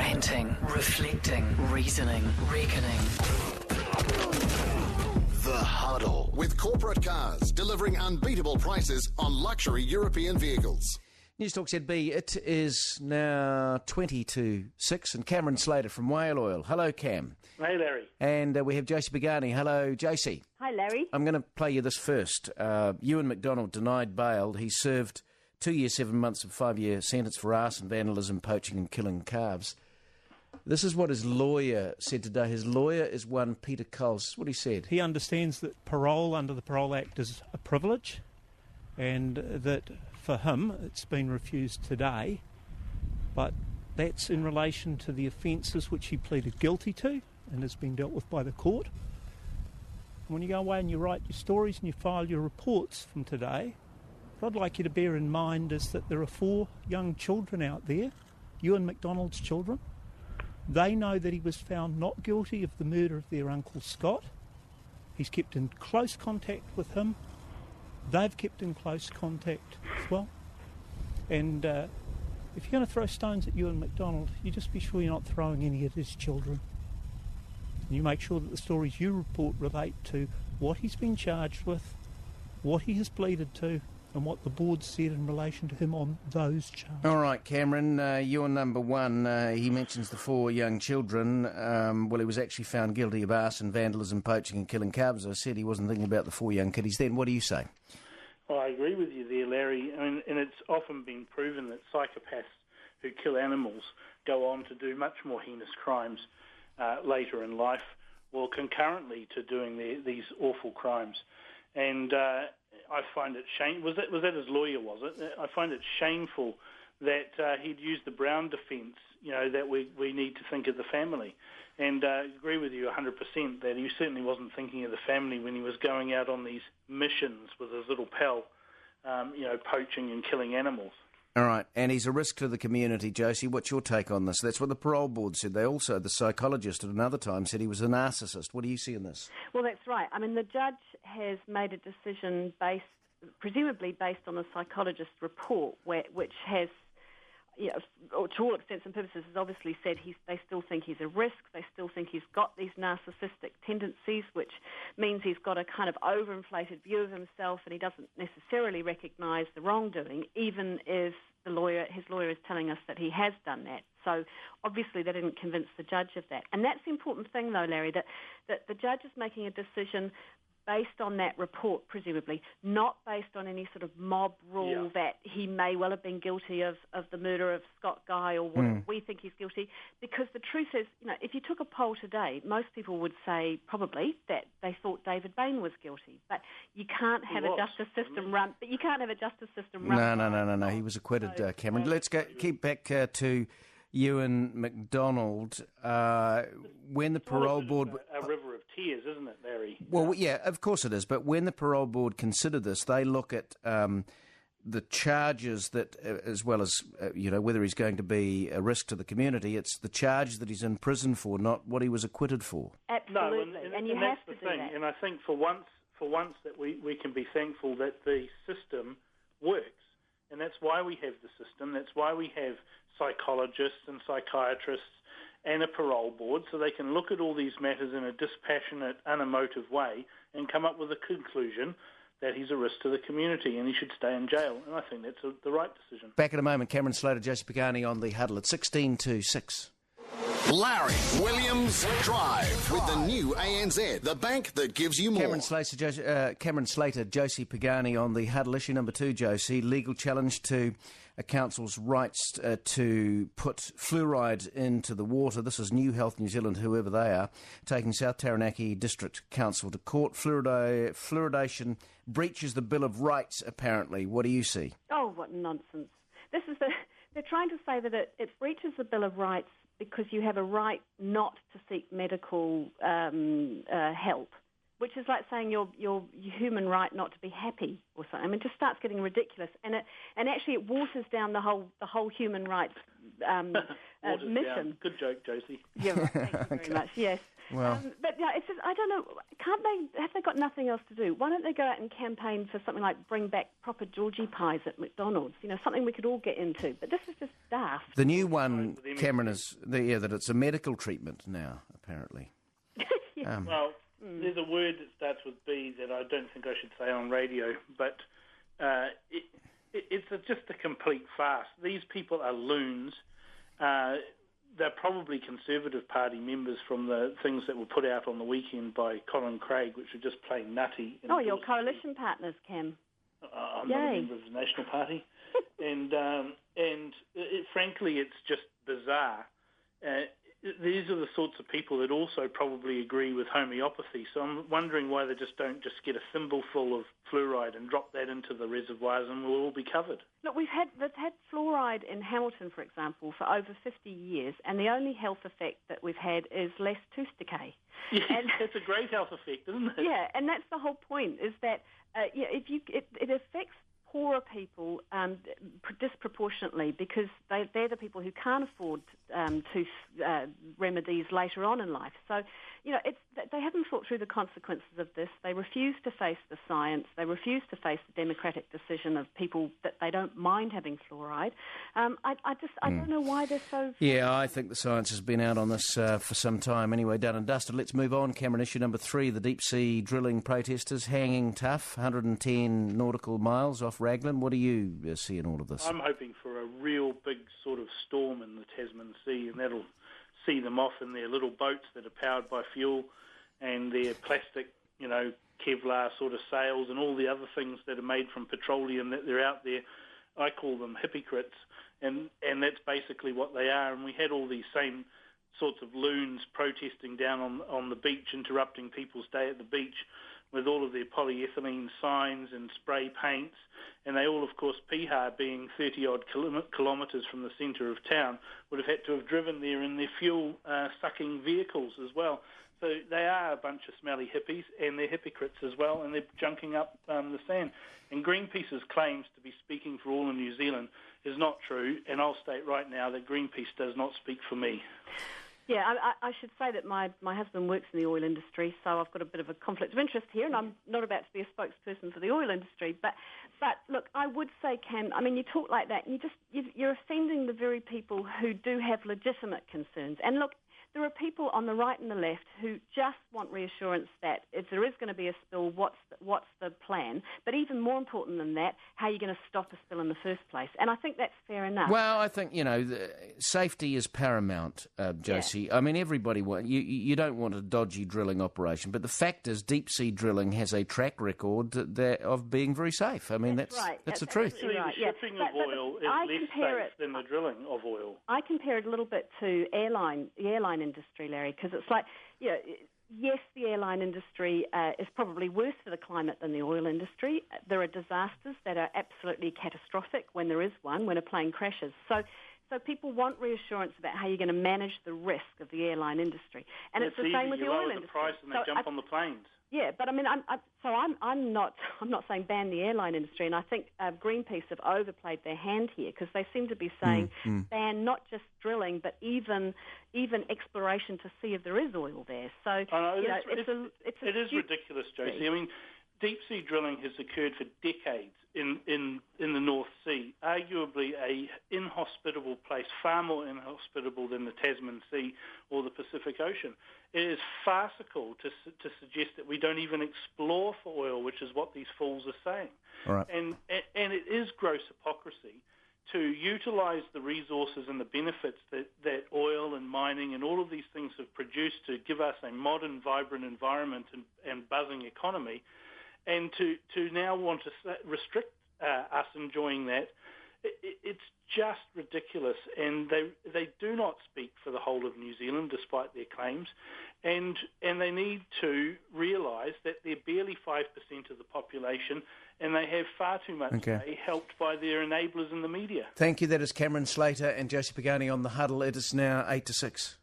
Ranting, reflecting, reasoning, reckoning. The Huddle. With corporate cars delivering unbeatable prices on luxury European vehicles. NewstalkZB, it is now 20 to 6, and Cameron Slater from Whale Oil. Hello, Cam. Hey, Larry. And we have Josie Pagani. Hello, Josie. Hi, Larry. I'm going to play you this first. Ewan McDonald denied bail. He served 2 years, 7 months of 5-year sentence for arson, vandalism, poaching and killing calves. This is what his lawyer said today. His lawyer is one Peter Coles. This is what he said. He understands that parole under the Parole Act is a privilege, and that for him it's been refused today, but that's in relation to the offences which he pleaded guilty to and has been dealt with by the court. And when you go away and you write your stories and you file your reports from today, what I'd like you to bear in mind is that there are 4 young children out there, Ewan McDonald's children. They know that he was found not guilty of the murder of their uncle Scott. He's kept in close contact with him. They've kept in close contact as well. And if you're going to throw stones at Ewan McDonald, you just be sure you're not throwing any at his children. And you make sure that the stories you report relate to what he's been charged with, what he has pleaded to, and what the board said in relation to him on those charges. All right, Cameron, you're number one. He mentions the 4 young children. Well, he was actually found guilty of arson, vandalism, poaching and killing calves. I said he wasn't thinking about the 4 young kiddies then. What do you say? Well, I agree with you there, Larry. I mean, and it's often been proven that psychopaths who kill animals go on to do much more heinous crimes later in life, or concurrently to doing these awful crimes. And I find it shameful. Was that his lawyer, was it? I find it shameful that he'd used the Brown defence, that we need to think of the family. And I agree with you 100% that he certainly wasn't thinking of the family when he was going out on these missions with his little pal, poaching and killing animals. All right, and he's a risk to the community. Josie, what's your take on this? That's what the parole board said. They also, the psychologist at another time, said he was a narcissist. What do you see in this? Well, that's right. I mean, the judge has made a decision presumably based on the psychologist's report, which has, to all intents and purposes, has obviously said they still think he's a risk. They still think he's got these narcissistic tendencies, which means he's got a kind of overinflated view of himself, and he doesn't necessarily recognise the wrongdoing, even if his lawyer is telling us that he has done that. So obviously they didn't convince the judge of that. And that's the important thing, though, Larry, that the judge is making a decision based on that report, presumably, not based on any sort of mob rule that he may well have been guilty of the murder of Scott Guy or what we think he's guilty. Because the truth is, if you took a poll today, most people would say probably that they thought David Bain was guilty. But you can't have a justice system run. But you can't have a justice system run. No. He was acquitted, Cameron. Let's keep back to Ewan McDonald. When the parole board... A river of tears, isn't it, Larry? Well, yeah, of course it is. But when the parole board consider this, they look at the charges that, as well as, whether he's going to be a risk to the community, it's the charge that he's in prison for, not what he was acquitted for. Absolutely. No, and you have to do that. And I think for once that we can be thankful that the system works. And that's why we have the system. That's why we have psychologists and psychiatrists and a parole board, so they can look at all these matters in a dispassionate, unemotive way and come up with a conclusion that he's a risk to the community and he should stay in jail. And I think that's the right decision. Back in a moment, Cameron Slater, Josie Pagani on the Huddle at 16 to 6. Larry Williams Drive with the new ANZ, the bank that gives you more. Cameron Slater, Josie Pagani on the Huddle. Issue number 2, Josie, legal challenge to a council's rights to put fluoride into the water. This is New Health New Zealand, whoever they are, taking South Taranaki District Council to court. Fluoridation breaches the Bill of Rights, apparently. What do you see? Oh, what nonsense. They're trying to say that it breaches the Bill of Rights because you have a right not to seek medical help, which is like saying your human right not to be happy or something. I mean, it just starts getting ridiculous, and actually it waters down the whole human rights mission. Down. Good joke, Josie. Yeah, right. Thank you very much. Yes. Well, but yeah, it's just, I don't know. Have they got nothing else to do? Why don't they go out and campaign for something like bring back proper Georgie pies at McDonald's? Something we could all get into. But this is just daft. the new one, Cameron, is that it's a medical treatment now, apparently. Yeah. There's a word that starts with B that I don't think I should say on radio, but it's just a complete farce. These people are loons. They're probably Conservative Party members from the things that were put out on the weekend by Colin Craig, which are just plain nutty. Oh, your coalition partners, Cam. I'm not a member of the National Party. Frankly, it's just bizarre. These are the sorts of people that also probably agree with homeopathy. So I'm wondering why they don't just get a thimbleful of fluoride and drop that into the reservoirs and we'll all be covered. Look, they've had fluoride in Hamilton, for example, for over 50 years, and the only health effect that we've had is less tooth decay. Yeah, it's a great health effect, isn't it? Yeah, and that's the whole point, is that it affects poorer people disproportionately because they're the people who can't afford tooth remedies later on in life. So, they haven't thought through the consequences of this. They refuse to face the science. They refuse to face the democratic decision of people that they don't mind having fluoride. I don't know why they're so... Yeah, I think the science has been out on this for some time. Anyway, done and dusted. Let's move on, Cameron. Issue number 3, the deep-sea drilling protesters hanging tough, 110 nautical miles off Raglan. What do you see in all of this? I'm hoping for a real big sort of storm in the Tasman Sea, and that'll see them off in their little boats that are powered by fuel and their plastic, Kevlar sort of sails and all the other things that are made from petroleum that they're out there. I call them Hippy-crites, and that's basically what they are. And we had all these same sorts of loons protesting down on the beach, interrupting people's day at the beach with all of their polyethylene signs and spray paints. And they all, of course, Piha, being 30-odd kilometres from the centre of town, would have had to have driven there in their fuel-sucking vehicles as well. So they are a bunch of smelly hippies, and they're Hippy-crites as well, and they're junking up the sand. And Greenpeace's claims to be speaking for all in New Zealand is not true, and I'll state right now that Greenpeace does not speak for me. Yeah, I should say that my husband works in the oil industry, so I've got a bit of a conflict of interest here, and I'm not about to be a spokesperson for the oil industry. But look, I would say, Cam, you talk like that, and you're offending the very people who do have legitimate concerns. And look, there are people on the right and the left who just want reassurance that if there is going to be a spill, what's the plan? But even more important than that, how are you going to stop a spill in the first place? And I think that's fair enough. Well, I think, safety is paramount, Josie. Yeah. Everybody you don't want a dodgy drilling operation, but the fact is deep-sea drilling has a track record of being very safe. That's right. That's the truth. Right. The shipping of oil is less safe than the drilling of oil. I compare it a little bit to the airline industry, Larry, because it's like, yes, the airline industry is probably worse for the climate than the oil industry. There are disasters that are absolutely catastrophic when there is one, when a plane crashes. So people want reassurance about how you're going to manage the risk of the airline industry. And it's the same with the oil industry. The price and they jump on the planes. Yeah, but I'm not saying ban the airline industry, and I think Greenpeace have overplayed their hand here because they seem to be saying ban not just drilling but even exploration to see if there is oil there. So it is ridiculous, Josie. Deep sea drilling has occurred for decades in the North Sea, arguably a inhospitable place, far more inhospitable than the Tasman Sea or the Pacific Ocean. It is farcical to suggest that we don't even explore for oil, which is what these fools are saying. All right. And it is gross hypocrisy to utilise the resources and the benefits that oil and mining and all of these things have produced to give us a modern, vibrant environment and buzzing economy, and to now want to restrict us enjoying that. It's just ridiculous, and they do not speak for the whole of New Zealand, despite their claims, and they need to realise that they're barely 5% of the population, and they have far too much say, helped by their enablers in the media. Thank you. That is Cameron Slater and Josie Pagani on the Huddle. It is now 8 to 6.